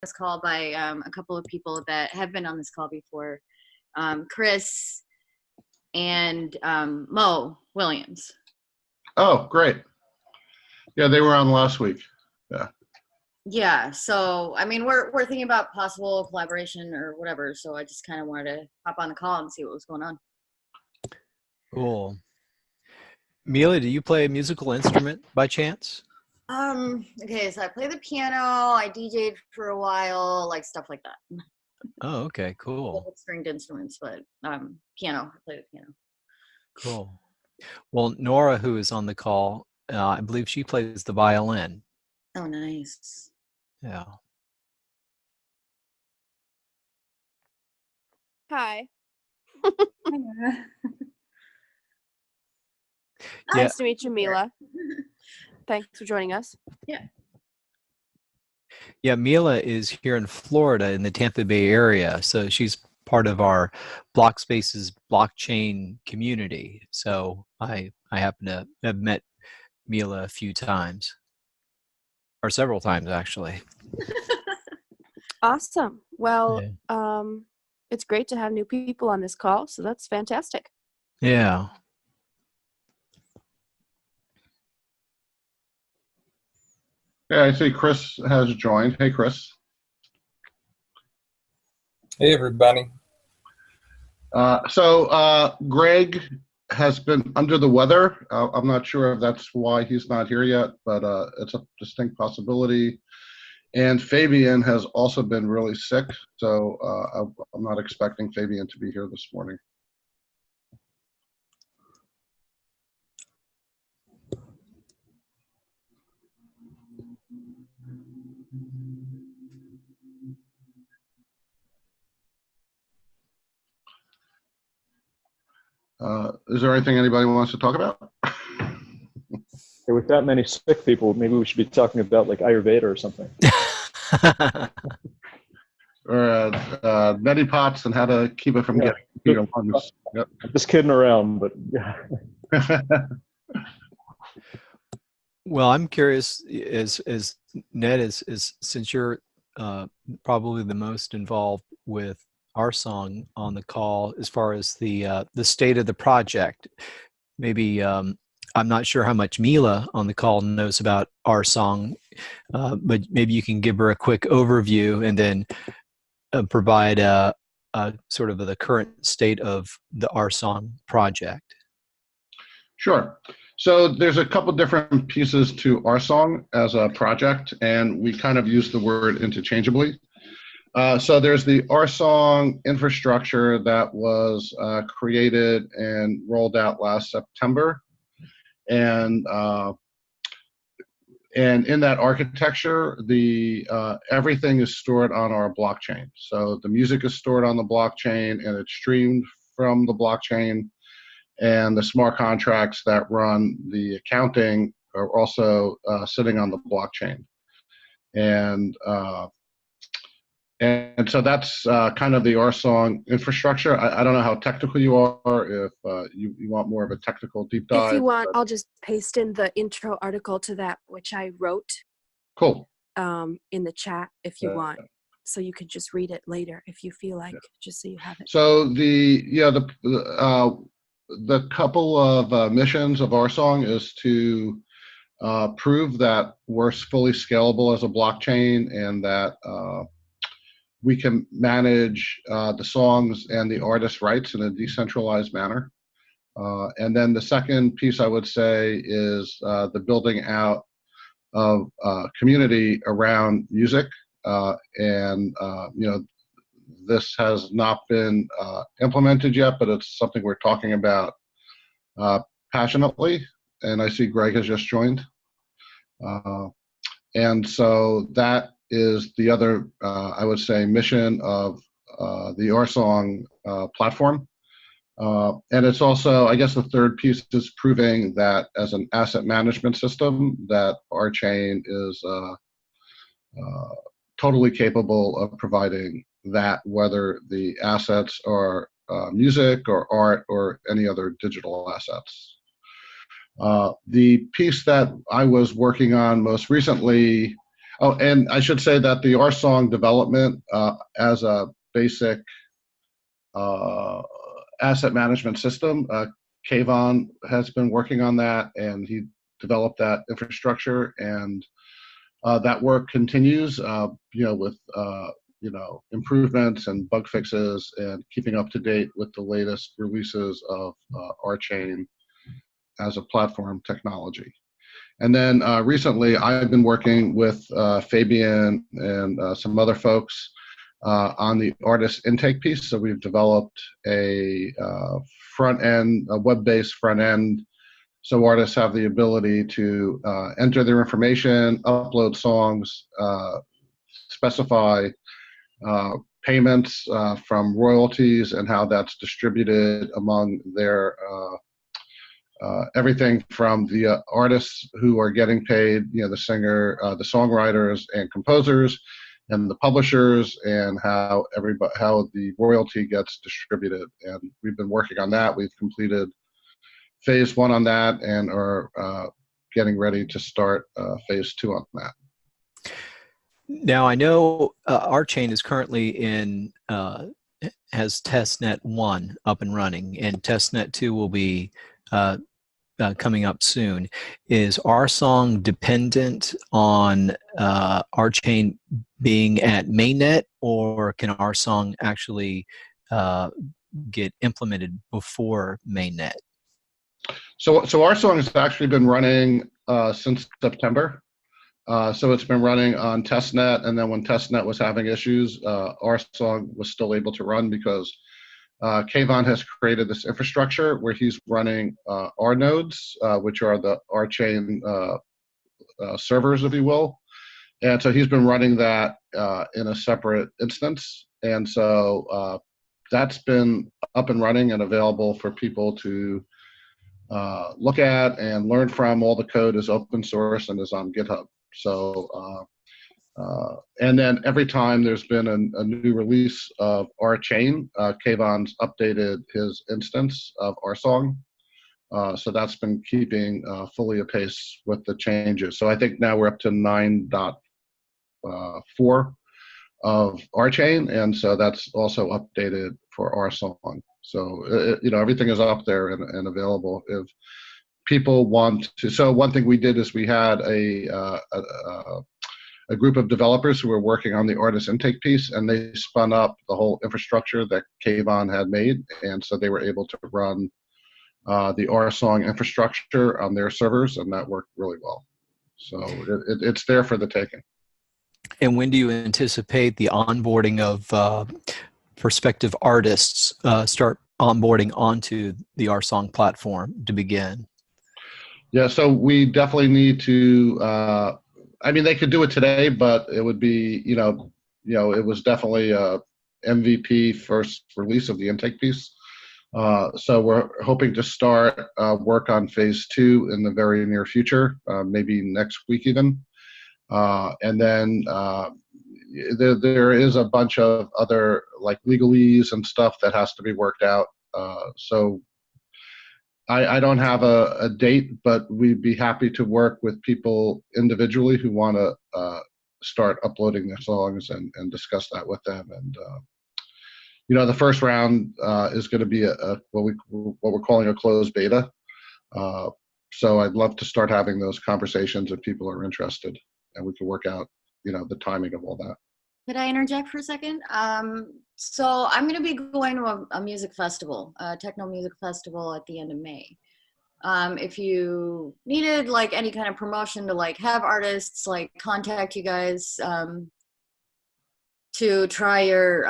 this call by a couple of people that have been on this call before, Chris and Mo Williams. Oh, great. Yeah, they were on last week. Yeah. Yeah, so I mean, we're thinking about possible collaboration or whatever. So I just kind of wanted to hop on the call and see what was going on. Cool. Mila, do you play a musical instrument by chance? Okay, so I play the piano. I DJ'd for a while, like stuff like that. Oh, okay, cool. Stringed instruments, but piano. I play the piano. Cool. Well, Nora, who is on the call, I believe she plays the violin. Oh, nice. Yeah. Hi. Yeah. Nice to meet you, Mila. Thanks for joining us. Yeah. Yeah, Mila is here in Florida in the Tampa Bay area. So she's part of our Block Spaces blockchain community. So I happen to have met Mila a few times, or several times actually. Awesome. Well, Yeah. it's great to have new people on this call, so that's fantastic. Yeah. Yeah, I see Chris has joined. Hey, Chris. Hey, everybody. Greg has been under the weather. I'm not sure if that's why he's not here yet, but it's a distinct possibility. And Fabian has also been really sick, so I'm not expecting Fabian to be here this morning. Is there anything anybody wants to talk about? With that many sick people, maybe we should be talking about like Ayurveda or something. Or neti pots and how to keep it from getting your lungs. Yep. Just kidding around, but yeah. Well, I'm curious, as Ned is since you're probably the most involved with RSong on the call as far as the state of the project. Maybe I'm not sure how much Mila on the call knows about RSong, but maybe you can give her a quick overview and then provide a sort of the current state of the RSong project. Sure. So there's a couple different pieces to RSong as a project, and we kind of use the word interchangeably. So there's the RSong infrastructure that was created and rolled out last September. And in that architecture, everything is stored on our blockchain. So the music is stored on the blockchain and it's streamed from the blockchain. And the smart contracts that run the accounting are also sitting on the blockchain. And so that's kind of the RSong infrastructure. I don't know how technical you are, if you want more of a technical deep dive. If you want, I'll just paste in the intro article to that, which I wrote. Cool. In the chat if you want. So you could just read it later if you feel like, just so you have it. So the couple of missions of RSong is to prove that we're fully scalable as a blockchain and that we can manage the songs and the artist rights in a decentralized manner. And then the second piece I would say is the building out of community around music. This has not been implemented yet, but it's something we're talking about passionately. And I see Greg has just joined. And so that is the other, I would say, mission of the RSong platform. And it's also, I guess the third piece is proving that as an asset management system, that our chain is totally capable of providing that, whether the assets are music or art or any other digital assets. The piece that I was working on most recently, Oh, and I should say that the RSong development as a basic asset management system, Kayvon has been working on that, and he developed that infrastructure, and that work continues, with improvements and bug fixes and keeping up to date with the latest releases of RChain as a platform technology. And then recently, I've been working with Fabian and some other folks on the artist intake piece. So we've developed a front end, a web-based front end, so artists have the ability to enter their information, upload songs, specify payments from royalties, and how that's distributed among their everything from the artists who are getting paid, the singer, the songwriters and composers, and the publishers, and how the royalty gets distributed. And we've been working on that. We've completed phase 1 on that, and are getting ready to start phase 2 on that. Now I know RChain is currently has testnet 1 up and running, and testnet 2 will be coming up soon. Is RSong dependent on RChain being at mainnet, or can RSong actually get implemented before mainnet? So RSong has actually been running since September. So it's been running on testnet, and then when testnet was having issues, RSong was still able to run because Kayvon has created this infrastructure where he's running R nodes, which are the RChain servers, if you will. And so he's been running that in a separate instance. And so that's been up and running and available for people to look at and learn from. All the code is open source and is on GitHub. So, and then every time there's been a new release of RChain, Kayvon's updated his instance of RSong. So that's been keeping fully apace with the changes. So I think now we're up to 9.4 of RChain, and so that's also updated for RSong. So everything is up there and available if people want to. So one thing we did is we had a group of developers who were working on the artist intake piece, and they spun up the whole infrastructure that Kayvon had made, and so they were able to run the RSong infrastructure on their servers, and that worked really well. So it's there for the taking. And when do you anticipate the onboarding of prospective artists start onboarding onto the RSong platform to begin? Yeah, so we definitely need to. They could do it today, but it would be, it was definitely a MVP first release of the intake piece. So we're hoping to start work on phase 2 in the very near future, maybe next week even. And then there is a bunch of other like legalese and stuff that has to be worked out. So I don't have a date, but we'd be happy to work with people individually who want to start uploading their songs and discuss that with them. And the first round is going to be what we're calling a closed beta. So I'd love to start having those conversations if people are interested, and we can work out the timing of all that. Could I interject for a second? So I'm going to be going to a music festival, a techno music festival at the end of May. If you needed like any kind of promotion to like have artists like contact you guys to try your,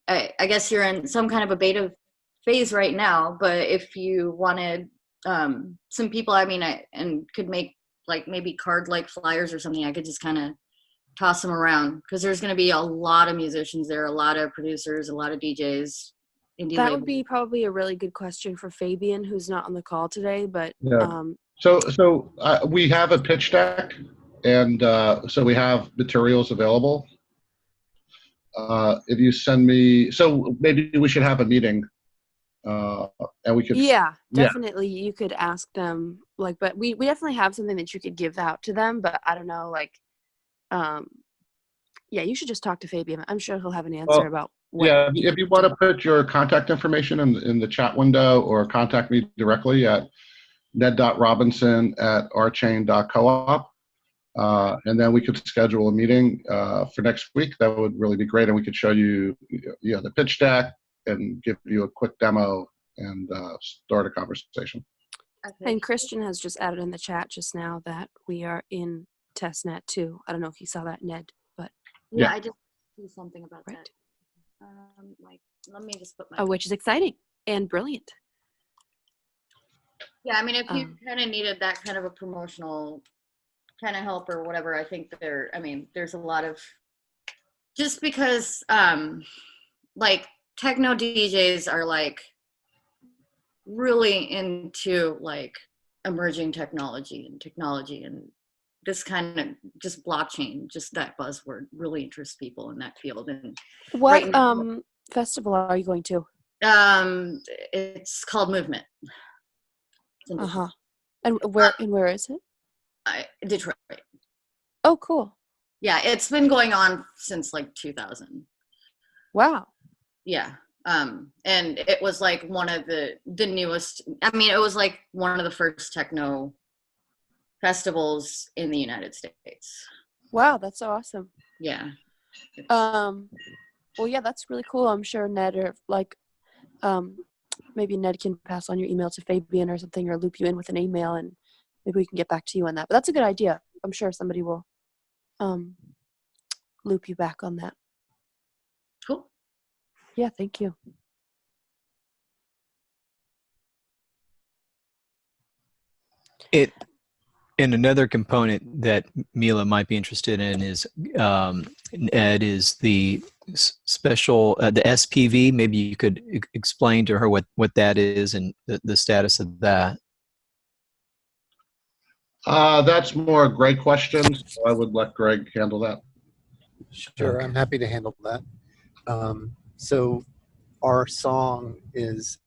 I guess you're in some kind of a beta phase right now, but if you wanted some people, and could make like maybe card like flyers or something, I could just kind of toss them around, because there's going to be a lot of musicians there, a lot of producers, a lot of DJs. That would be probably a really good question for Fabian, who's not on the call today. But yeah. So we have a pitch deck, and so we have materials available. If you send me, so maybe we should have a meeting, and we could. Yeah, definitely. Yeah. You could ask them, but we definitely have something that you could give out to them. But I don't know, yeah, you should just talk to Fabian. I'm sure he'll have an answer Well, about what yeah, he if you can want do. to put your contact information in the chat window, or contact me directly at ned.robinson@rchain.coop. And then we could schedule a meeting for next week. That would really be great. And we could show you, the pitch deck and give you a quick demo and start a conversation. Okay. And Christian has just added in the chat just now that we are in testnet too. I don't know if you saw that, Ned, but Yeah, Yeah. I just see something about right. that. Let me just put my. Oh, which is exciting and brilliant. Yeah, I mean, if you Um, kind of needed that kind of a promotional kind of help or whatever, I think there's a lot of, just because like techno DJs are like really into like emerging technology and this kind of just blockchain, just that buzzword really interests people in that field. And what right now, festival are you going to? it's called Movement. It's in Uh-huh. Detroit. And where is it? Detroit. Oh, cool. Yeah, it's been going on since like 2000. Wow. Yeah. And it was like one of the newest, I mean, it was like one of the first techno festivals in the United States. Wow, that's so awesome. Yeah. Well, yeah, that's really cool. I'm sure Ned or like maybe Ned can pass on your email to Fabian or something, or loop you in with an email, and maybe we can get back to you on that. But that's a good idea. I'm sure somebody will loop you back on that. Cool. Yeah, thank you. And another component that Mila might be interested in is Ed, is the special the SPV. Maybe you could explain to her what that is and the status of that. That's more Greg questions. So I would let Greg handle that. Sure, Okay. I'm happy to handle that. So RSong is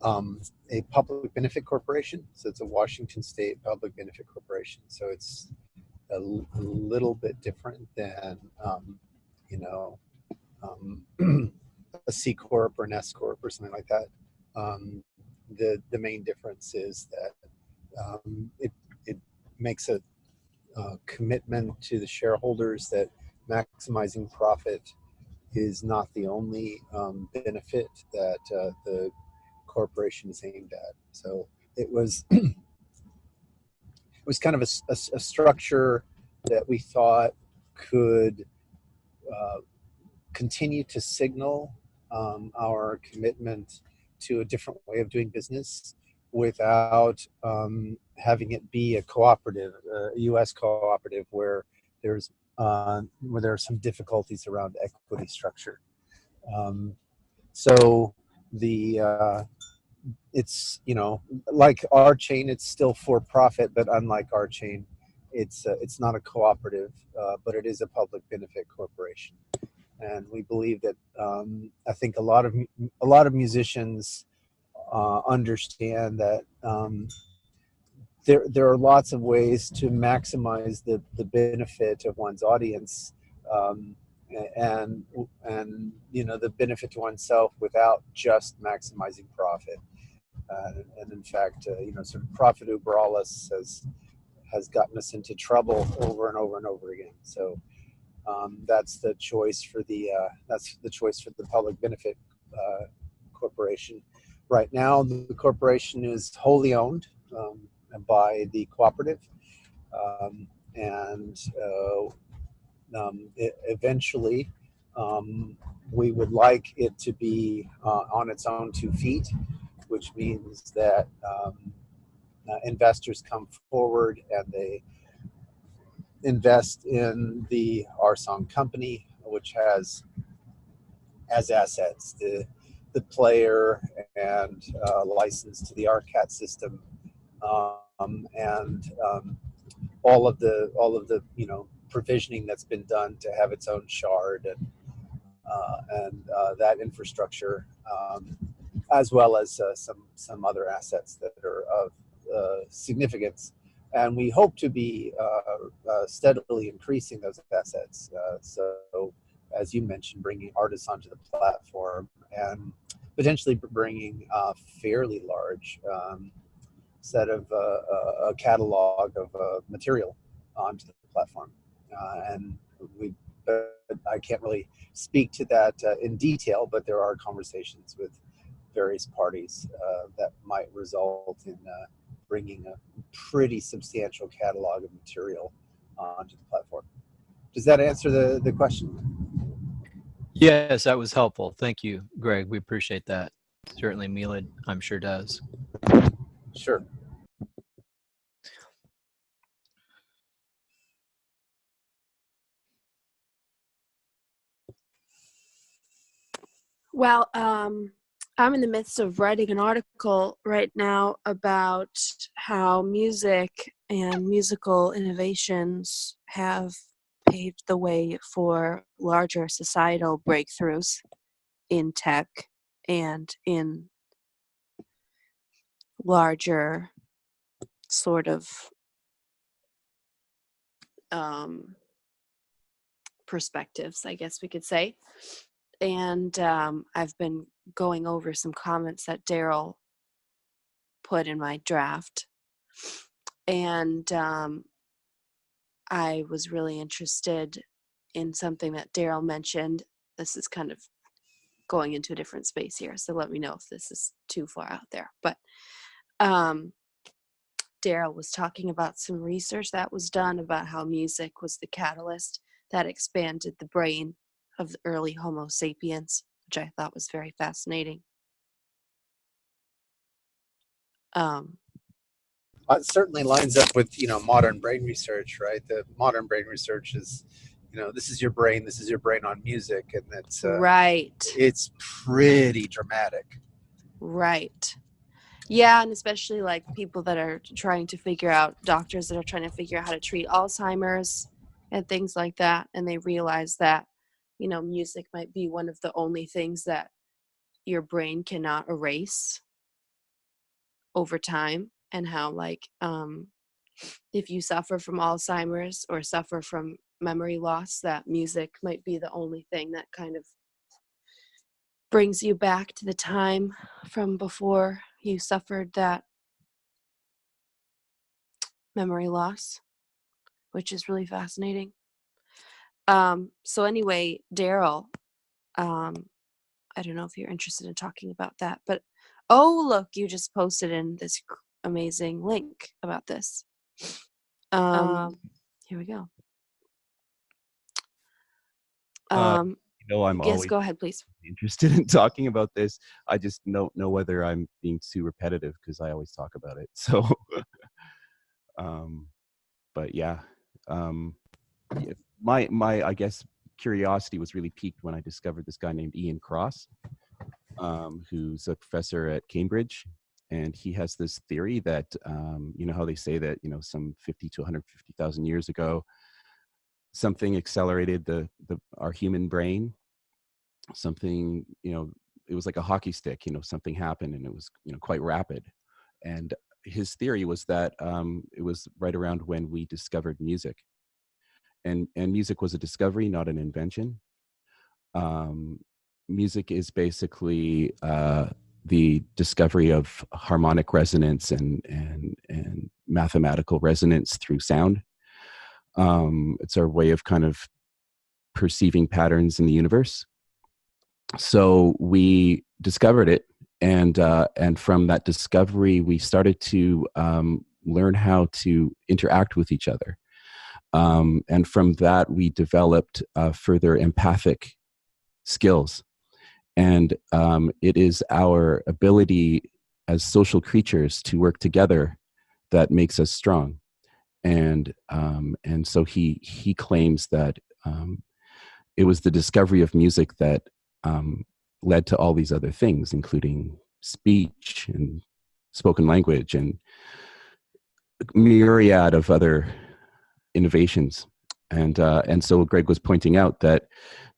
a public benefit corporation. So it's a Washington State public benefit corporation. So it's a little bit different than, a C Corp or an S Corp or something like that. The main difference is that it makes a commitment to the shareholders that maximizing profit is not the only benefit that the corporation is aimed at. So it was it was kind of a structure that we thought could continue to signal our commitment to a different way of doing business without having it be a cooperative, a U.S. cooperative, where there are some difficulties around equity structure. So it's like our chain, it's still for profit, but unlike our chain, it's not a cooperative, but it is a public benefit corporation. And we believe that I think a lot of musicians understand that there are lots of ways to maximize the benefit of one's audience, and the benefit to oneself without just maximizing profit. And in fact, sort of profit uberalis has gotten us into trouble over and over and over again. So that's the choice for the public benefit corporation. Right now, the corporation is wholly owned by the cooperative, and eventually we would like it to be on its own 2 feet, which means that investors come forward and they invest in the RSong company, which has as assets the player and license to the RCAT system, and all of the provisioning that's been done to have its own shard and that infrastructure, as well as some other assets that are of significance and we hope to be steadily increasing those assets. So, as you mentioned, bringing artists onto the platform and potentially bringing a fairly large set of a catalog of material onto the platform. And we, I can't really speak to that in detail, but there are conversations with various parties that might result in bringing a pretty substantial catalog of material onto the platform. Does that answer the question? Yes, that was helpful. Thank you, Greg. We appreciate that. Certainly, Mila, I'm sure does. Sure. Well, I'm in the midst of writing an article right now about how music and musical innovations have paved the way for larger societal breakthroughs in tech and in larger sort of perspectives, I guess we could say. And I've been going over some comments that Daryl put in my draft. And I was really interested in something that Daryl mentioned. This is kind of going into a different space here, so let me know if this is too far out there. But Daryl was talking about some research that was done about how music was the catalyst that expanded the brain of the early Homo sapiens, which I thought was very fascinating. It certainly lines up with modern brain research, right? The modern brain research is, this is your brain on music, and that's right. It's pretty dramatic. Right. Yeah, and especially like people that are trying to figure out, doctors that are trying to figure out how to treat Alzheimer's and things like that, and they realize that music might be one of the only things that your brain cannot erase over time, and how like if you suffer from Alzheimer's or suffer from memory loss, that music might be the only thing that kind of brings you back to the time from before you suffered that memory loss, which is really fascinating. So anyway, Daryl, I don't know if you're interested in talking about that, but oh, look, you just posted in this amazing link about this. Here we go. I'm Yes, always go ahead, please. interested in talking about this. I just don't know whether I'm being too repetitive because I always talk about it. So, but yeah, my I guess curiosity was really piqued when I discovered this guy named Ian Cross, who's a professor at Cambridge, and he has this theory that how they say that some 50 to 150,000 years ago, something accelerated our human brain. Something, it was like a hockey stick, something happened and it was, quite rapid. And his theory was that it was right around when we discovered music. And music was a discovery, not an invention. Music is basically the discovery of harmonic resonance and mathematical resonance through sound. It's our way of kind of perceiving patterns in the universe. So we discovered it, and from that discovery, we started to learn how to interact with each other. And from that, we developed further empathic skills. And it is our ability as social creatures to work together that makes us strong. And so he claims that it was the discovery of music that led to all these other things, including speech and spoken language and myriad of other innovations. And so Greg was pointing out that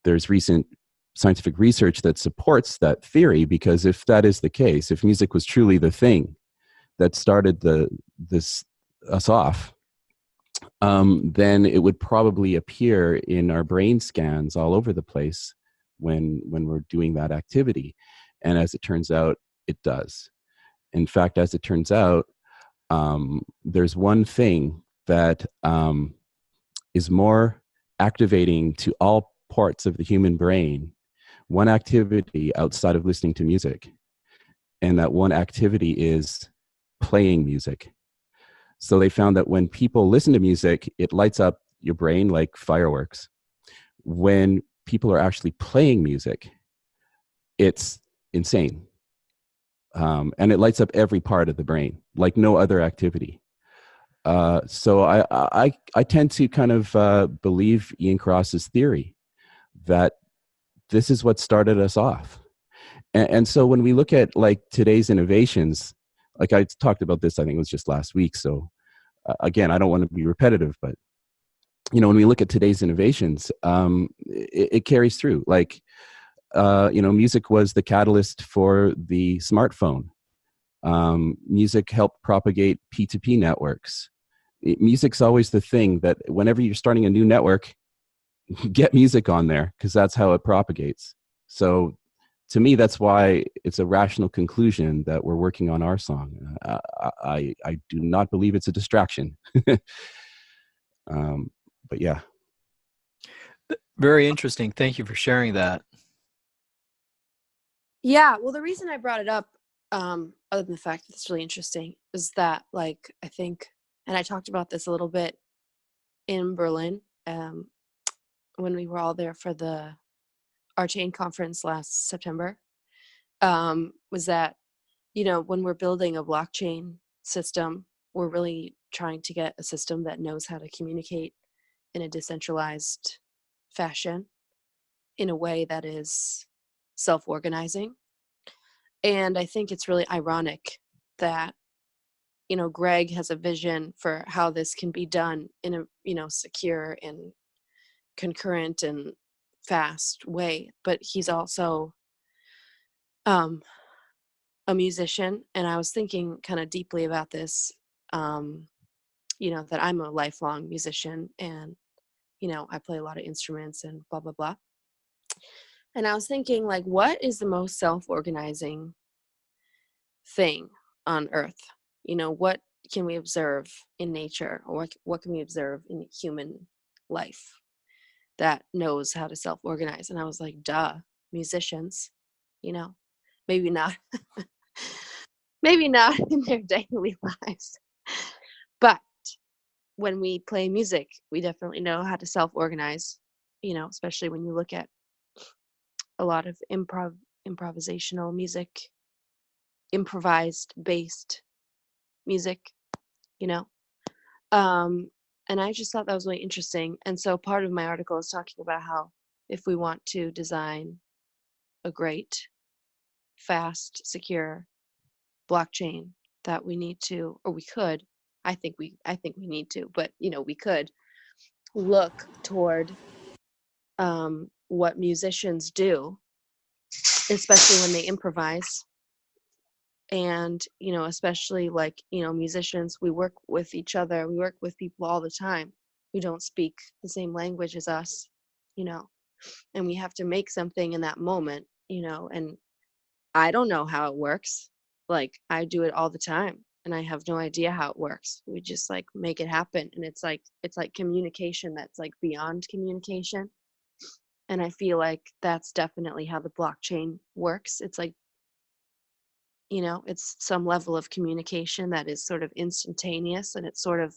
there's recent scientific research that supports that theory, because if that is the case, if music was truly the thing that started us off, then it would probably appear in our brain scans all over the place when we're doing that activity. And as it turns out, it does. In fact, as it turns out, there's one thing that is more activating to all parts of the human brain, one activity outside of listening to music. And that one activity is playing music. So they found that when people listen to music, it lights up your brain like fireworks. When people are actually playing music, it's insane. And it lights up every part of the brain like no other activity. So I tend to kind of believe Ian Cross's theory that this is what started us off. And so when we look at like today's innovations, like I talked about this, I think it was just last week. So again, I don't want to be repetitive, but when we look at today's innovations, it carries through. Like, music was the catalyst for the smartphone. Music helped propagate P2P networks. Music's always the thing that whenever you're starting a new network, get music on there because that's how it propagates. So to me, that's why it's a rational conclusion that we're working on RSong. I do not believe it's a distraction. But yeah. Very interesting. Thank you for sharing that. Yeah, well, the reason I brought it up, other than the fact that it's really interesting, is that, like, I think, and I talked about this a little bit in Berlin when we were all there for the Archain conference last September, was that, when we're building a blockchain system, we're really trying to get a system that knows how to communicate in a decentralized fashion in a way that is self-organizing. And I think it's really ironic that, Greg has a vision for how this can be done in a, secure and concurrent and fast way, but he's also a musician. And I was thinking kind of deeply about this, that I'm a lifelong musician and, I play a lot of instruments and blah, blah, blah. And I was thinking, like, what is the most self-organizing thing on earth? What can we observe in nature, or what can we observe in human life that knows how to self-organize? And I was like, duh, musicians. Maybe not maybe not in their daily lives, but when we play music, we definitely know how to self-organize, especially when you look at a lot of improvisational music, improvised based music, and I just thought that was really interesting. And so part of my article is talking about how if we want to design a great, fast, secure blockchain, that we need to, or we could, I think we need to, but we could look toward what musicians do, especially when they improvise. And especially like musicians, we work with each other, we work with people all the time who don't speak the same language as us, and we have to make something in that moment, and I don't know how it works. Like, I do it all the time and I have no idea how it works. We just like make it happen. And it's like communication that's like beyond communication. And I feel like that's definitely how the blockchain works. It's like, it's some level of communication that is sort of instantaneous, and it's sort of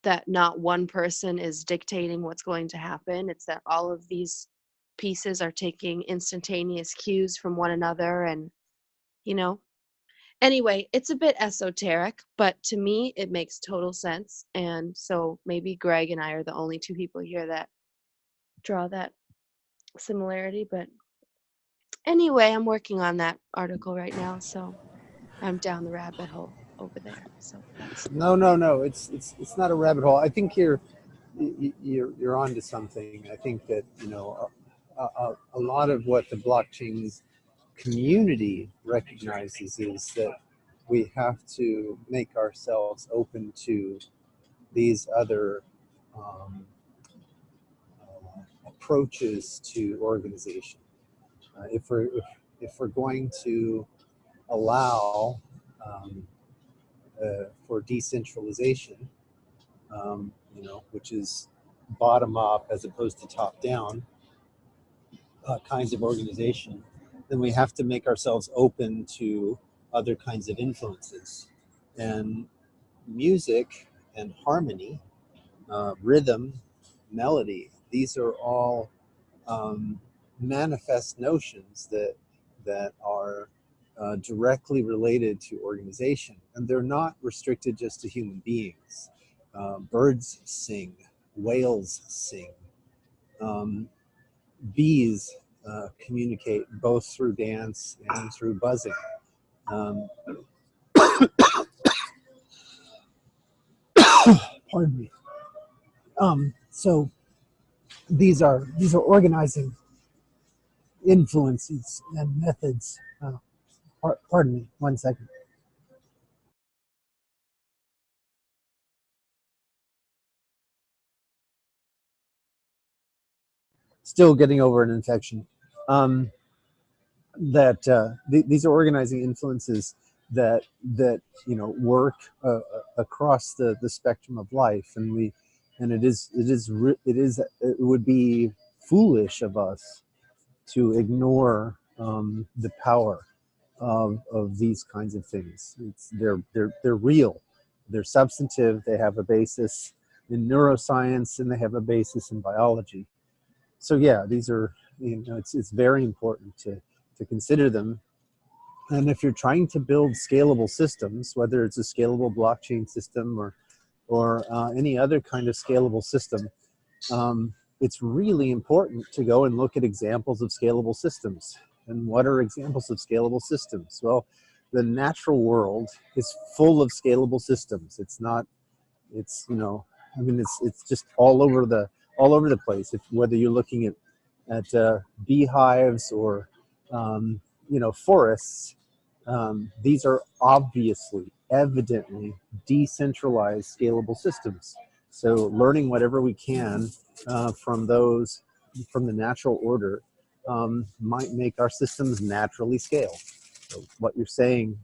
that not one person is dictating what's going to happen. It's that all of these pieces are taking instantaneous cues from one another. And, anyway, it's a bit esoteric, but to me, it makes total sense. And so maybe Greg and I are the only two people here that draw that similarity. But anyway, I'm working on that article right now, so I'm down the rabbit hole over there. So that's No. It's not a rabbit hole. I think you're onto something. I think that a lot of what the blockchain community recognizes is that we have to make ourselves open to these other um, approaches to organization. If we're going to allow for decentralization, which is bottom up as opposed to top down kinds of organization, then we have to make ourselves open to other kinds of influences. And music and harmony, rhythm, melody, these are all manifest notions that are directly related to organization, and they're not restricted just to human beings. Birds sing, whales sing, bees communicate both through dance and through buzzing. Um, Pardon me. So these are organizing influences and methods. Pardon me, 1 second. Still getting over an infection. These are organizing influences that work across the spectrum of life, and it would be foolish of us to ignore the power of these kinds of things. They're real, they're substantive, they have a basis in neuroscience, and they have a basis in biology. So yeah, these are, it's very important to consider them. And if you're trying to build scalable systems, whether it's a scalable blockchain system or any other kind of scalable system, it's really important to go and look at examples of scalable systems. And what are examples of scalable systems? Well, the natural world is full of scalable systems. It's just all over the place. Whether you're looking at beehives or forests, these are evidently decentralized scalable systems. So learning whatever we can from the natural order might make our systems naturally scale. So what you're saying,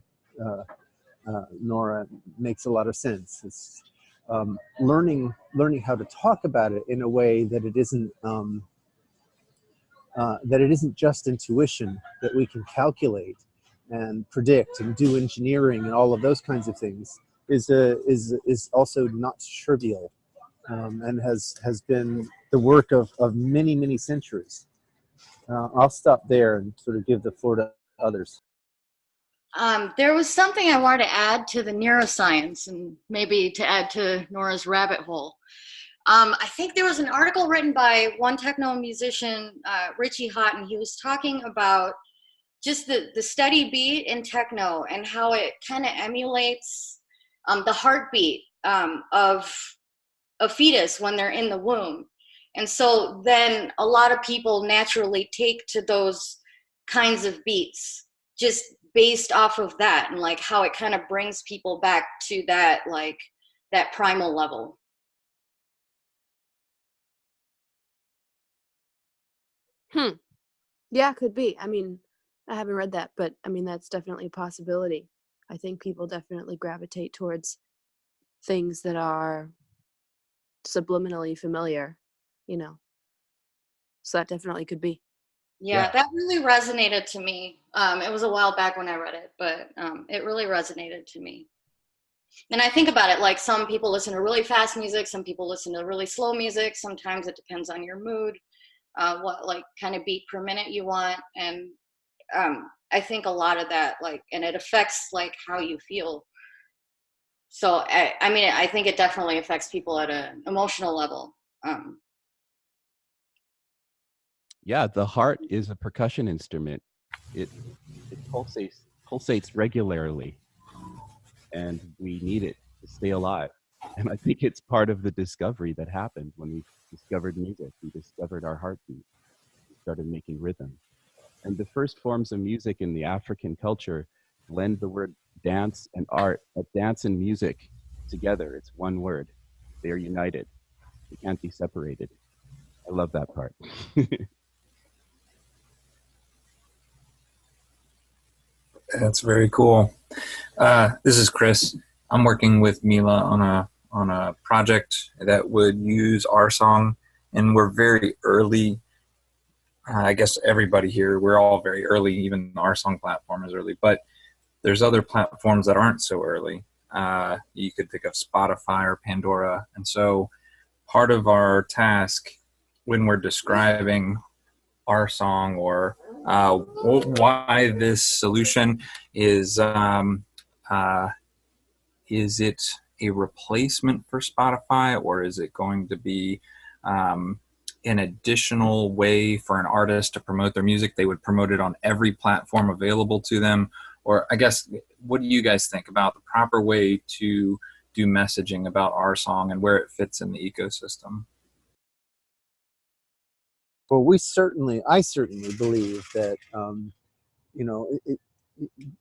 Nora, makes a lot of sense. It's learning how to talk about it in a way that it isn't just intuition, that we can calculate and predict and do engineering and all of those kinds of things is also not trivial, and has been the work of many centuries. I'll stop there and sort of give the floor to others. There was something I wanted to add to the neuroscience, and maybe to add to Nora's rabbit hole. I think there was an article written by one techno musician, Richie Houghton. He was talking about just the steady beat in techno and how it kind of emulates the heartbeat of a fetus when they're in the womb. And so then a lot of people naturally take to those kinds of beats just based off of that, and like how it kind of brings people back to that, like that primal level. Yeah, could be. I mean, I haven't read that, but I mean, that's definitely a possibility. I think people definitely gravitate towards things that are subliminally familiar, so that definitely could be. Yeah, that really resonated to me. It was a while back when I read it, but it really resonated to me. And I think about it, like some people listen to really fast music, some people listen to really slow music. Sometimes it depends on your mood, what like kind of beat per minute you want. And I think a lot of that, like, and it affects like how you feel. So I mean, I think it definitely affects people at an emotional level. Yeah, the heart is a percussion instrument. It pulsates regularly, and we need it to stay alive. And I think it's part of the discovery that happened when we discovered music. We discovered our heartbeat. We started making rhythm. And the first forms of music in the African culture blend the word dance and art, dance and music together. It's one word. They are united. They can't be separated. I love that part. That's very cool. This is Chris. I'm working with Mila on a project that would use RSong, and we're very early. I guess everybody here, we're all very early. Even the RSong platform is early, but there's other platforms that aren't so early. You could think of Spotify or Pandora, and so part of our task when we're describing RSong or why this solution is it a replacement for Spotify, or is it going to be an additional way for an artist to promote their music? They would promote it on every platform available to them. Or I guess, what do you guys think about the proper way to do messaging about RSong and where it fits in the ecosystem? Well, I certainly believe that, you know,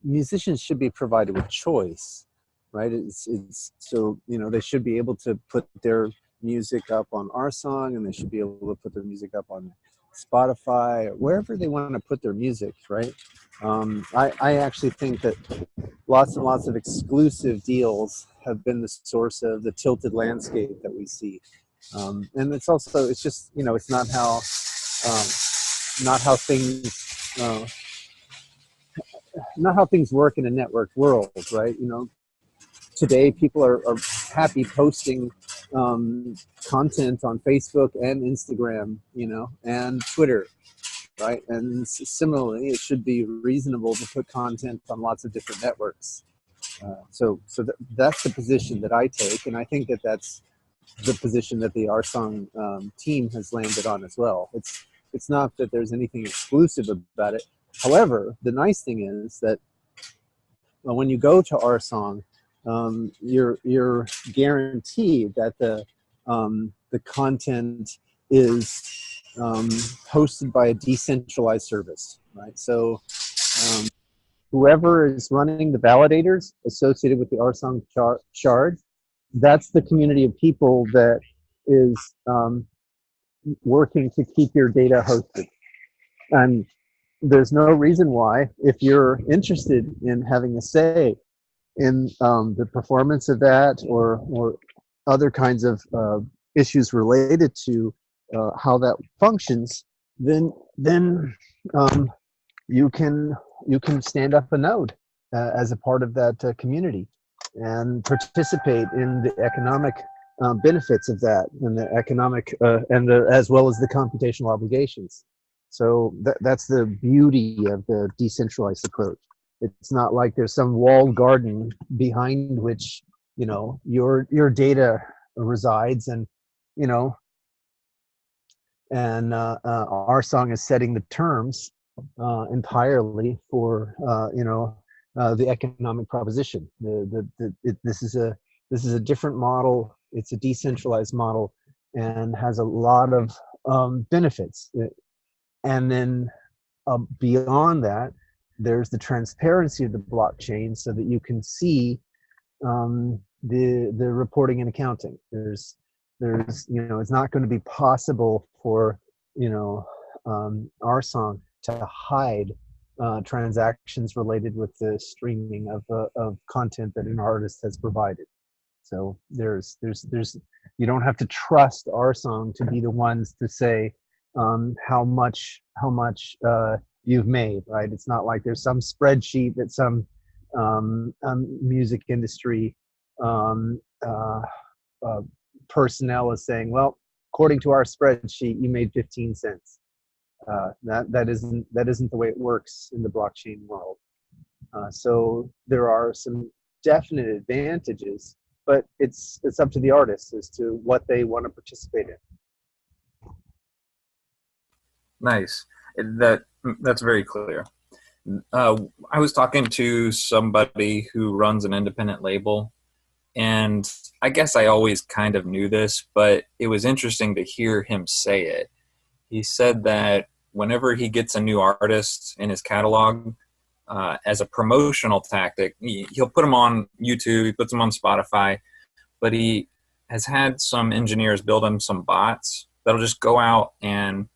musicians should be provided with choice, right? It's so, you know, they should be able to put their music up on RSong, and they should be able to put their music up on Spotify, or wherever they want to put their music, right? I actually think that lots and lots of exclusive deals have been the source of the tilted landscape that we see. And it's also, it's just, you know, it's not how things, not how things work in a networked world, right? You know, today people are happy posting content on Facebook and Instagram, you know, and Twitter, right? And similarly, it should be reasonable to put content on lots of different networks. So that's the position that I take, and I think that that's the position that the RSong team has landed on as well. It's not that there's anything exclusive about it. However, the nice thing is that when you go to RSong, you're guaranteed that the content is hosted by a decentralized service, right? So whoever is running the validators associated with the RSong shard, that's the community of people that is working to keep your data hosted. And there's no reason why, if you're interested in having a say in the performance of that, or other kinds of issues related to how that functions, then you can stand up a node as a part of that community and participate in the economic benefits of that, and the economic as well as the computational obligations. So that's the beauty of the decentralized approach. It's not like there's some walled garden behind which, you know, your data resides, and, you know, and RSong is setting the terms entirely for you know, the economic proposition. This is a different model. It's a decentralized model and has a lot of benefits. And then beyond that, there's the transparency of the blockchain, so that you can see the reporting and accounting. There's you know, it's not going to be possible for, you know, RSong to hide transactions related with the streaming of content that an artist has provided. So there's you don't have to trust RSong to be the ones to say how much you've made, right? It's not like there's some spreadsheet that some music industry personnel is saying, well, according to our spreadsheet, you made 15 cents. That isn't the way it works in the blockchain world. So there are some definite advantages, but it's up to the artist as to what they want to participate in. Nice. That's very clear. I was talking to somebody who runs an independent label, and I guess I always kind of knew this, but it was interesting to hear him say it. He said that whenever he gets a new artist in his catalog, as a promotional tactic, he'll put them on YouTube, he puts them on Spotify, but he has had some engineers build him some bots that'll just go out and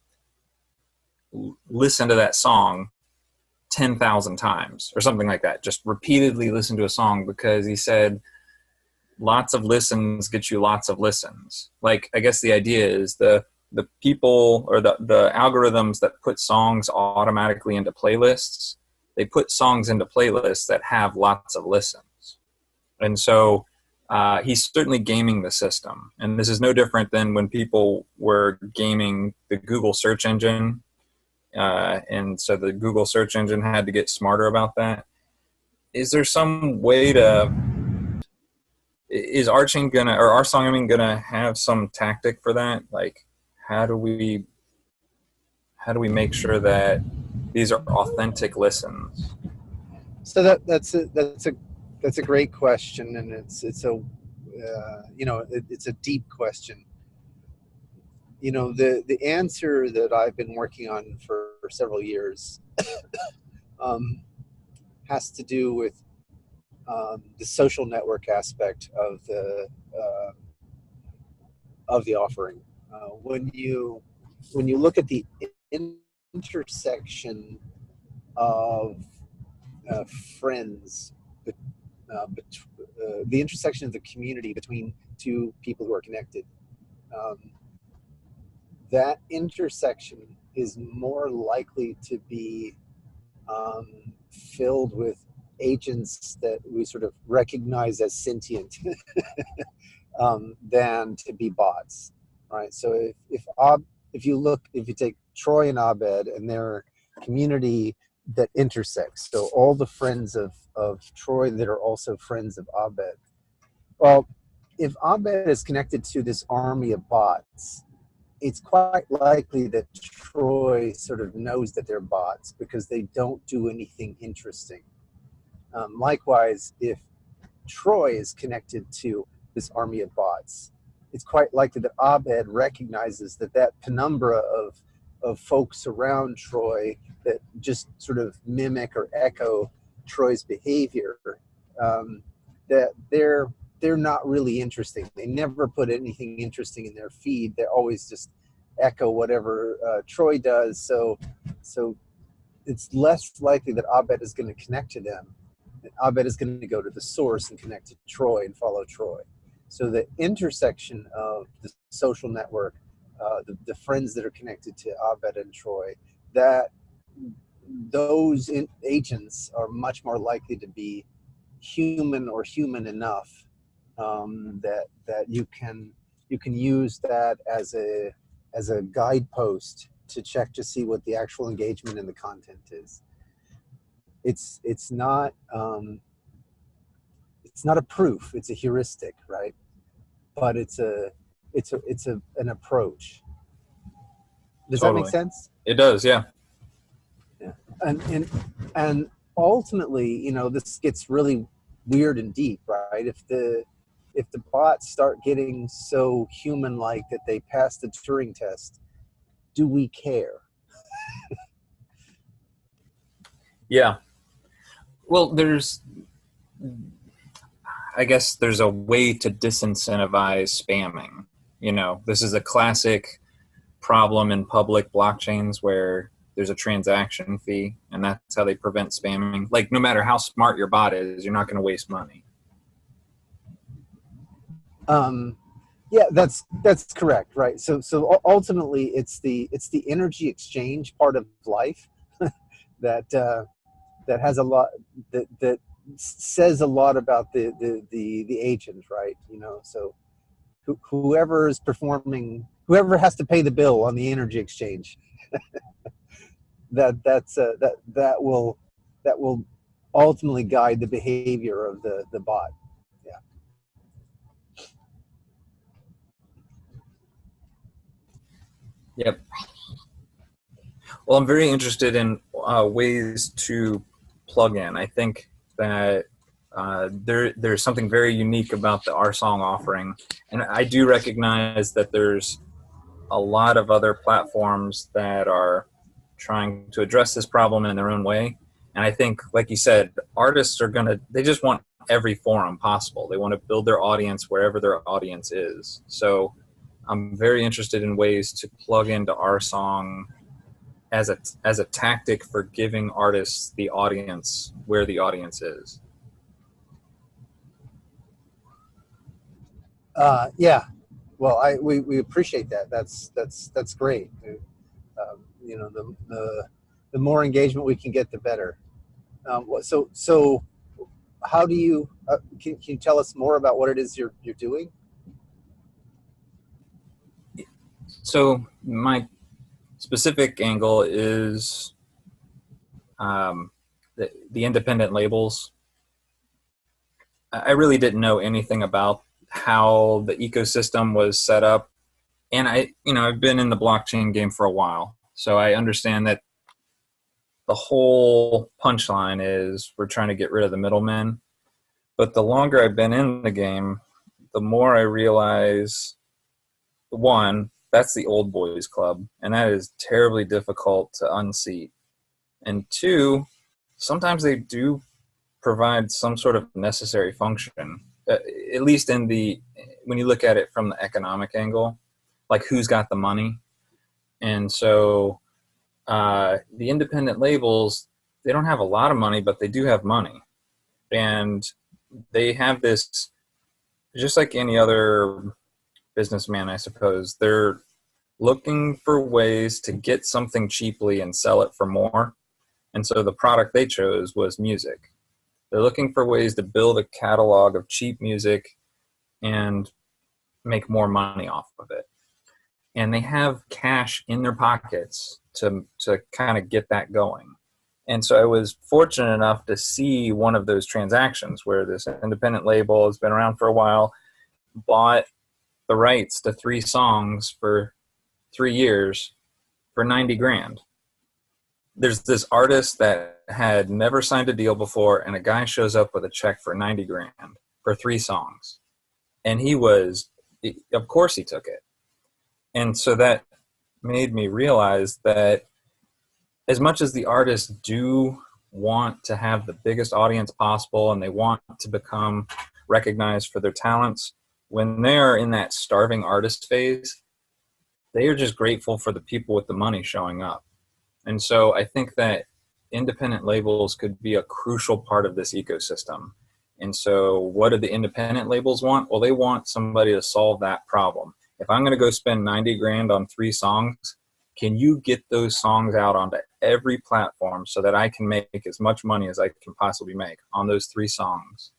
listen to that song 10,000 times or something like that. Just repeatedly listen to a song, because he said lots of listens get you lots of listens. Like, I guess the idea is the people, or the algorithms that put songs automatically into playlists, they put songs into playlists that have lots of listens. And so he's certainly gaming the system. And this is no different than when people were gaming the Google search engine. And so the Google search engine had to get smarter about that. Is there some way to, is RSong gonna have some tactic for that? Like, how do we make sure that these are authentic listens? So that's a great question, and it's a it's a deep question. The answer that I've been working on for several years has to do with the social network aspect of the offering. When you look at the intersection of friends, the intersection of the community between two people who are connected, that intersection is more likely to be filled with agents that we sort of recognize as sentient than to be bots, right? So if you take Troy and Abed and their community that intersects, so all the friends of Troy that are also friends of Abed. Well, if Abed is connected to this army of bots, it's quite likely that Troy sort of knows that they're bots because they don't do anything interesting. Likewise, if Troy is connected to this army of bots, it's quite likely that Abed recognizes that penumbra of folks around Troy that just sort of mimic or echo Troy's behavior, that they're not really interesting. They never put anything interesting in their feed. They always just echo whatever Troy does. So it's less likely that Abed is going to connect to them. Abed is going to go to the source and connect to Troy and follow Troy. So the intersection of the social network, the friends that are connected to Abed and Troy, that those agents are much more likely to be human or human enough that you can use that as a guidepost to check to see what the actual engagement in the content is. It's not a proof, it's a heuristic, right? But it's an approach. Does that make sense? It does, yeah. Yeah. And ultimately, this gets really weird and deep, right? If the bots start getting so human-like that they pass the Turing test, do we care? Yeah. Well, I guess there's a way to disincentivize spamming. This is a classic problem in public blockchains where there's a transaction fee, and that's how they prevent spamming. Like, no matter how smart your bot is, you're not going to waste money. Yeah, that's correct, right? So ultimately, it's the energy exchange part of life that has a lot that says a lot about the agent, right? So whoever is performing, whoever has to pay the bill on the energy exchange, that will ultimately guide the behavior of the bot. Yeah. Yep. Well, I'm very interested in ways to plug in. I think that there's something very unique about the RSong offering, and I do recognize that there's a lot of other platforms that are trying to address this problem in their own way. And I think, like you said, artists they just want every forum possible. They want to build their audience wherever their audience is. So I'm very interested in ways to plug into RSong as a tactic for giving artists the audience where the audience is. Yeah, well, we appreciate that. That's great. You know, the more engagement we can get, the better. So how do you can you tell us more about what it is you're doing? So my specific angle is the independent labels. I really didn't know anything about how the ecosystem was set up, and I've been in the blockchain game for a while, so I understand that the whole punchline is we're trying to get rid of the middlemen. But the longer I've been in the game, the more I realize, one, that's the old boys club, and that is terribly difficult to unseat. And two, sometimes they do provide some sort of necessary function, at least when you look at it from the economic angle, like who's got the money. And so the independent labels, they don't have a lot of money, but they do have money. And they have this, just like any other businessman, I suppose, they're looking for ways to get something cheaply and sell it for more. And so the product they chose was music. They're looking for ways to build a catalog of cheap music and make more money off of it. And they have cash in their pockets to kind of get that going. And so I was fortunate enough to see one of those transactions where this independent label has been around for a while, bought the rights to 3 songs for 3 years for 90 grand. There's this artist that had never signed a deal before, and a guy shows up with a check for 90 grand for 3 songs. And of course he took it. And so that made me realize that as much as the artists do want to have the biggest audience possible and they want to become recognized for their talents, when they're in that starving artist phase, they are just grateful for the people with the money showing up. And so I think that independent labels could be a crucial part of this ecosystem. And so what do the independent labels want? Well, they want somebody to solve that problem. If I'm going to go spend 90 grand on 3 songs, can you get those songs out onto every platform so that I can make as much money as I can possibly make on those 3 songs?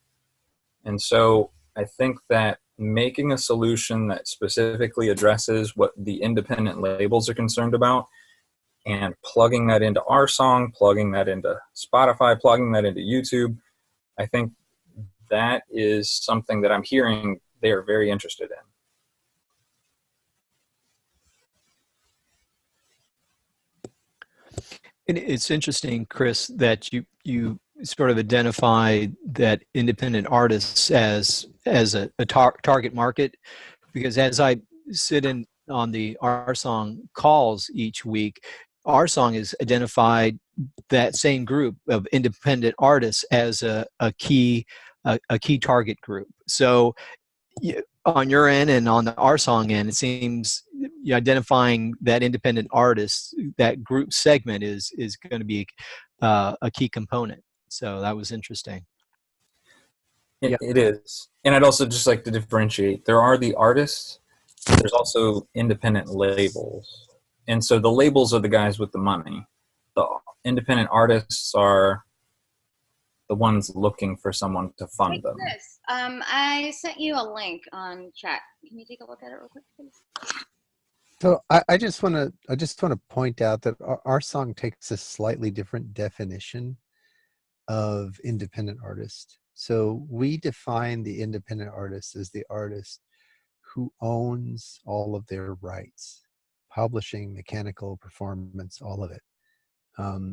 And so I think that making a solution that specifically addresses what the independent labels are concerned about and plugging that into RSong, plugging that into Spotify, plugging that into YouTube, I think that is something that I'm hearing they are very interested in. And it's interesting, Chris, that you sort of identify that independent artists as a target market, because as I sit in on the RSong calls each week, RSong has identified that same group of independent artists as a key target group. So on your end and on the RSong end, it seems identifying that independent artist, that group segment is going to be a key component. So that was interesting. It is. And I'd also just like to differentiate. There are the artists, but there's also independent labels. And so the labels are the guys with the money. The independent artists are the ones looking for someone to fund them. Chris, I sent you a link on chat. Can you take a look at it real quick, please? So I just want to point out that our song takes a slightly different definition of independent artist. So we define the independent artist as the artist who owns all of their rights, publishing, mechanical, performance, all of it.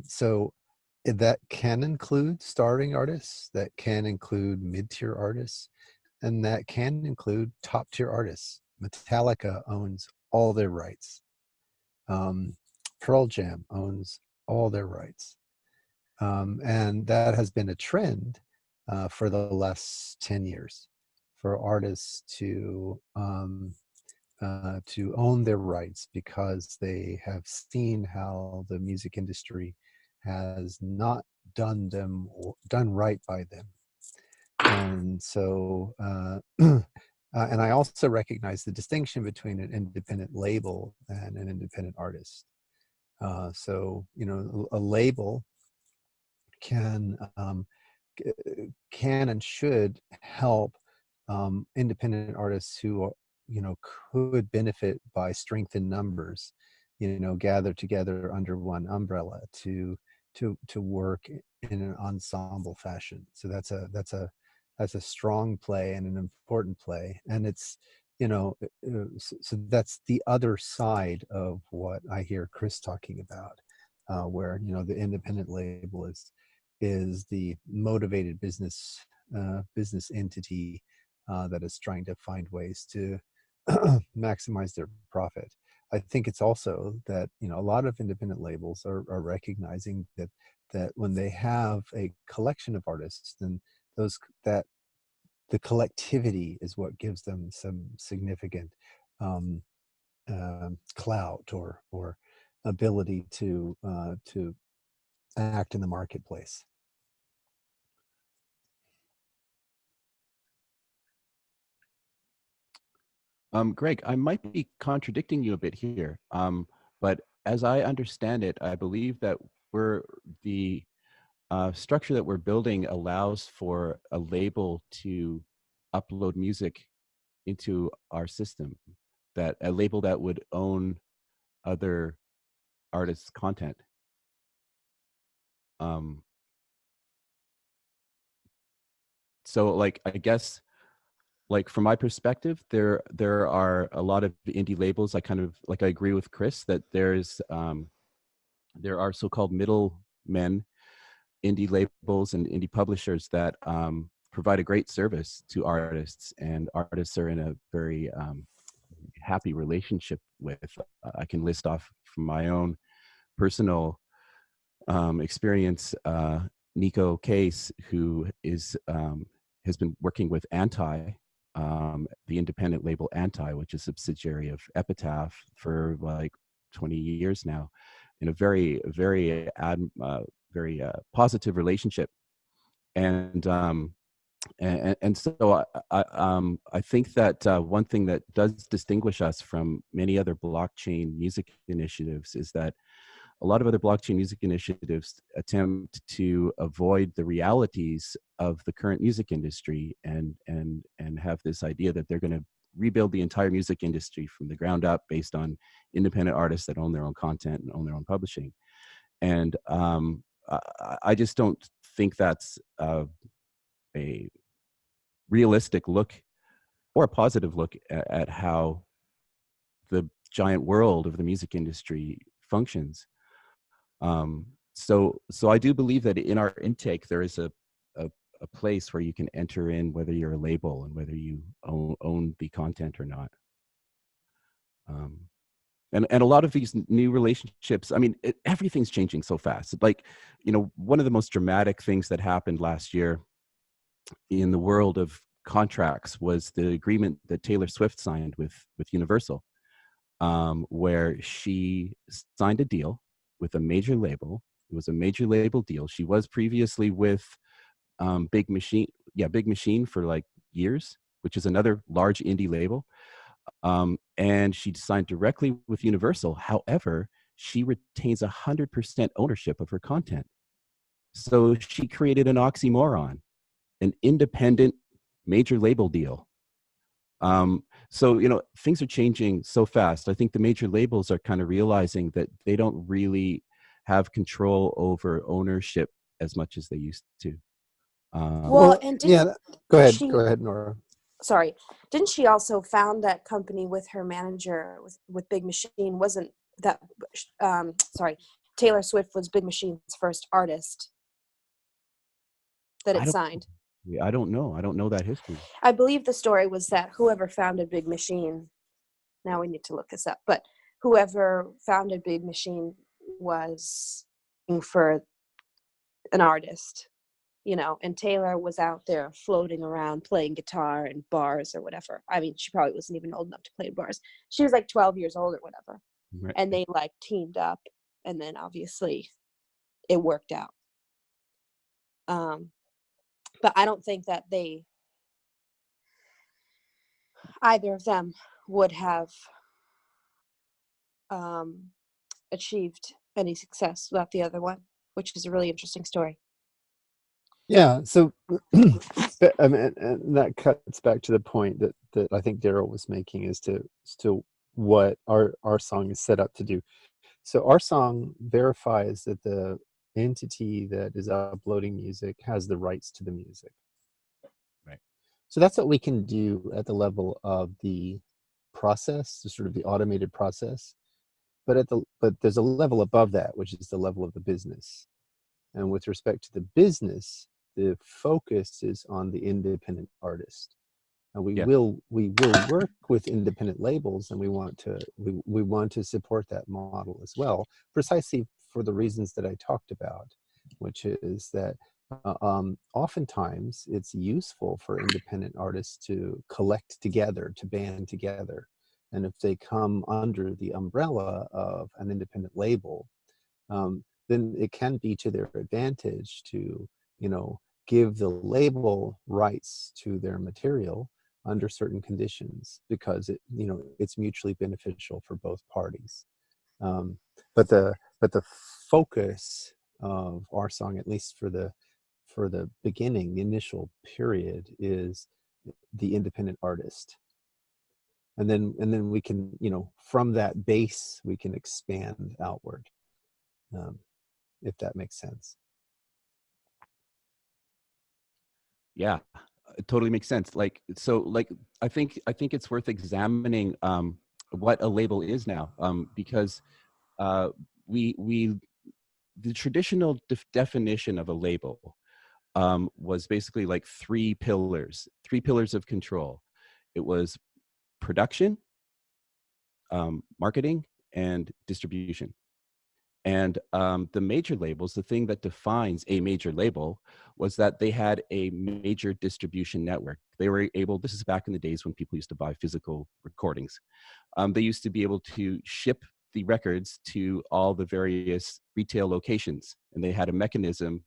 So that can include starting artists, that can include mid-tier artists, and that can include top-tier artists. Metallica owns all their rights. Pearl Jam owns all their rights. And that has been a trend for the last 10 years, for artists to own their rights, because they have seen how the music industry has not done right by them. And so and I also recognize the distinction between an independent label and an independent artist. So a label can can and should help independent artists who could benefit by strength in numbers, gather together under one umbrella to work in an ensemble fashion. So that's a strong play and an important play, and it's so that's the other side of what I hear Chris talking about, where the independent label is the motivated business entity that is trying to find ways to maximize their profit. I think it's also that a lot of independent labels are recognizing that when they have a collection of artists, then that the collectivity is what gives them some significant um, clout or ability to act in the marketplace. Greg, I might be contradicting you a bit here, but as I understand it, I believe that the structure that we're building allows for a label to upload music into our system, that a label that would own other artists' content. So, like, I guess, like from my perspective, there are a lot of indie labels. I agree with Chris that there are so-called middlemen, indie labels and indie publishers that provide a great service to artists, and artists are in a very happy relationship with. I can list off from my own personal experience, Nico Case, who has been working with Anti, the independent label Anti, which is a subsidiary of Epitaph, for like 20 years now, in a very, very, very positive relationship. And so I think that one thing that does distinguish us from many other blockchain music initiatives is that a lot of other blockchain music initiatives attempt to avoid the realities of the current music industry and have this idea that they're going to rebuild the entire music industry from the ground up based on independent artists that own their own content and own their own publishing. And I just don't think that's a realistic look or a positive look at how the giant world of the music industry functions. So I do believe that in our intake, there is a place where you can enter in whether you're a label and whether you own the content or not. And a lot of these new relationships, I mean, everything's changing so fast. Like, one of the most dramatic things that happened last year in the world of contracts was the agreement that Taylor Swift signed with Universal, where she signed a deal with a major label. It was a major label deal. She was previously with Big Machine for like years, which is another large indie label. And she signed directly with Universal. However, she retains 100% ownership of her content. So she created an oxymoron, an independent major label deal. So, things are changing so fast. I think the major labels are kind of realizing that they don't really have control over ownership as much as they used to. Well, and go ahead, Nora. Sorry, didn't she also found that company with her manager with Big Machine? Wasn't that Taylor Swift was Big Machine's first artist that it signed? I don't know. I don't know that history. I believe the story was that whoever founded Big Machine, now we need to look this up, but whoever founded Big Machine was looking for an artist you know, and Taylor was out there floating around playing guitar in bars or whatever. I mean, she probably wasn't even old enough to play in bars. She was like 12 years old or whatever. Right. And they like teamed up, and then obviously it worked out. But I don't think that either of them would have achieved any success without the other one, which is a really interesting story. Yeah. So, but, I mean, and that cuts back to the point that I think Daryl was making as to what our song is set up to do. So our song verifies that the entity that is uploading music has the rights to the music. Right. So that's what we can do at the level of the process, the sort of the automated process. But there's a level above that, which is the level of the business. And with respect to the business, the focus is on the independent artist. And we Yeah. will work with independent labels, and we want to support that model as well, precisely for the reasons that I talked about, which is that oftentimes it's useful for independent artists to collect together, to band together. And if they come under the umbrella of an independent label, then it can be to their advantage to, you know, give the label rights to their material under certain conditions, because it, you know, it's mutually beneficial for both parties. But the focus of our song, at least for the beginning, the initial period, is the independent artist. And then we can, you know, from that base we can expand outward, if that makes sense. Yeah, it totally makes sense. Like, so like, I think it's worth examining what a label is now, because we the traditional definition of a label was basically like three pillars of control. It was production, marketing, and distribution. And the major labels, the thing that defines a major label was that they had a major distribution network. They were able, this is back in the days when people used to buy physical recordings. They used to be able to ship the records to all the various retail locations. And they had a mechanism,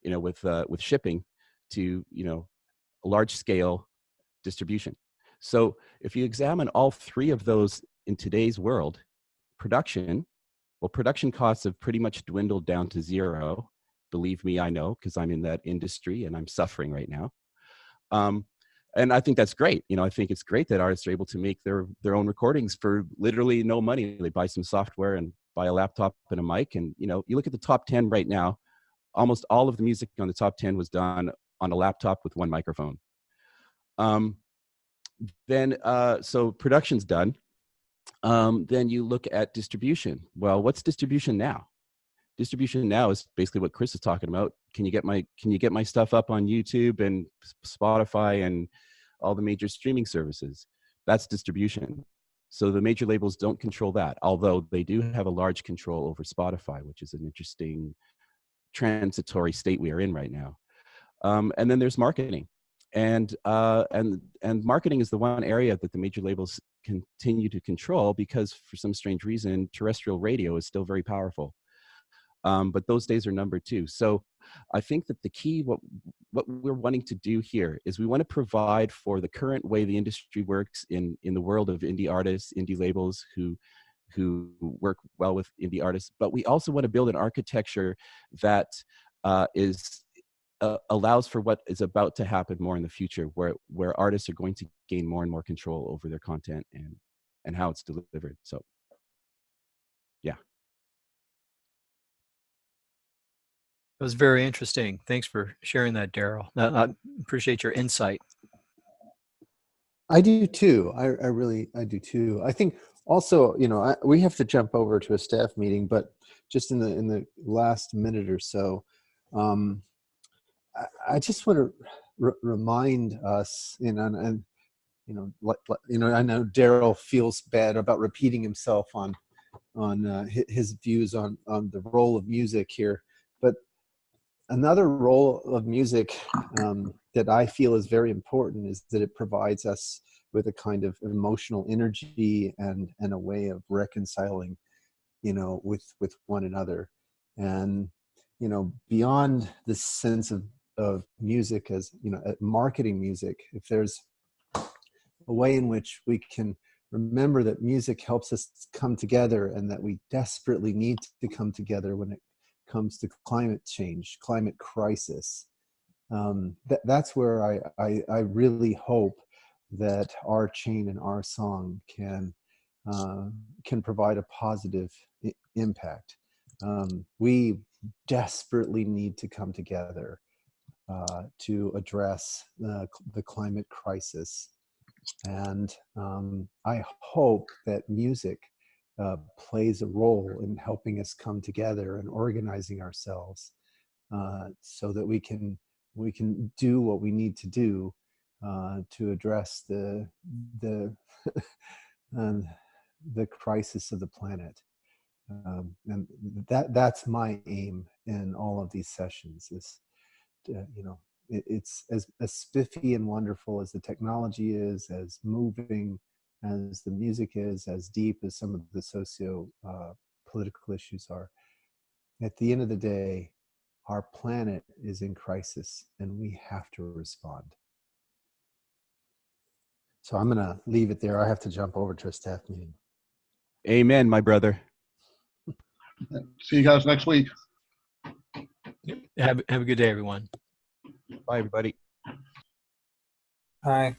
you know, with shipping to, you know, a large scale distribution. So if you examine all three of those in today's world, production costs have pretty much dwindled down to zero. Believe me, I know, because I'm in that industry and I'm suffering right now. And I think that's great. You know, I think it's great that artists are able to make their own recordings for literally no money. They buy some software and buy a laptop and a mic. And, you know, you look at the top 10 right now, almost all of the music on the top 10 was done on a laptop with one microphone. So production's done. Then you look at distribution. Well, what's distribution now? Distribution now is basically what Chris is talking about. Can you get my stuff up on YouTube and Spotify and all the major streaming services? That's distribution. So the major labels don't control that, although they do have a large control over Spotify, which is an interesting transitory state we are in right now. And then there's marketing. And marketing is the one area that the major labels continue to control, because for some strange reason, terrestrial radio is still very powerful. But those days are numbered too. So I think that the key, what we're wanting to do here is we want to provide for the current way the industry works in the world of indie artists, indie labels who work well with indie artists, but we also want to build an architecture that allows for what is about to happen more in the future, where artists are going to gain more and more control over their content and how it's delivered. So, yeah. It was very interesting. Thanks for sharing that, Daryl. I appreciate your insight. I do too. I really do too. I think also, you know, we have to jump over to a staff meeting, but just in the last minute or so, I just want to remind us, you know, and you know, I know Daryl feels bad about repeating himself on his views on the role of music here, but another role of music that I feel is very important is that it provides us with a kind of emotional energy and a way of reconciling, with one another. And, beyond the sense of music as, marketing music, if there's a way in which we can remember that music helps us come together and that we desperately need to come together when it comes to climate change, climate crisis. That's where I really hope that our chain and our song can provide a positive impact. We desperately need to come together to address the climate crisis. And I hope that music plays a role in helping us come together and organizing ourselves so that we can do what we need to do to address the the crisis of the planet. And that's my aim in all of these sessions is, it's as spiffy and wonderful as the technology is, as moving as the music is, as deep as some of the political issues are. At the end of the day, our planet is in crisis and we have to respond. So I'm going to leave it there. I have to jump over to a staff meeting. Amen, my brother. See you guys next week. Have a good day, everyone. Bye, everybody. Hi.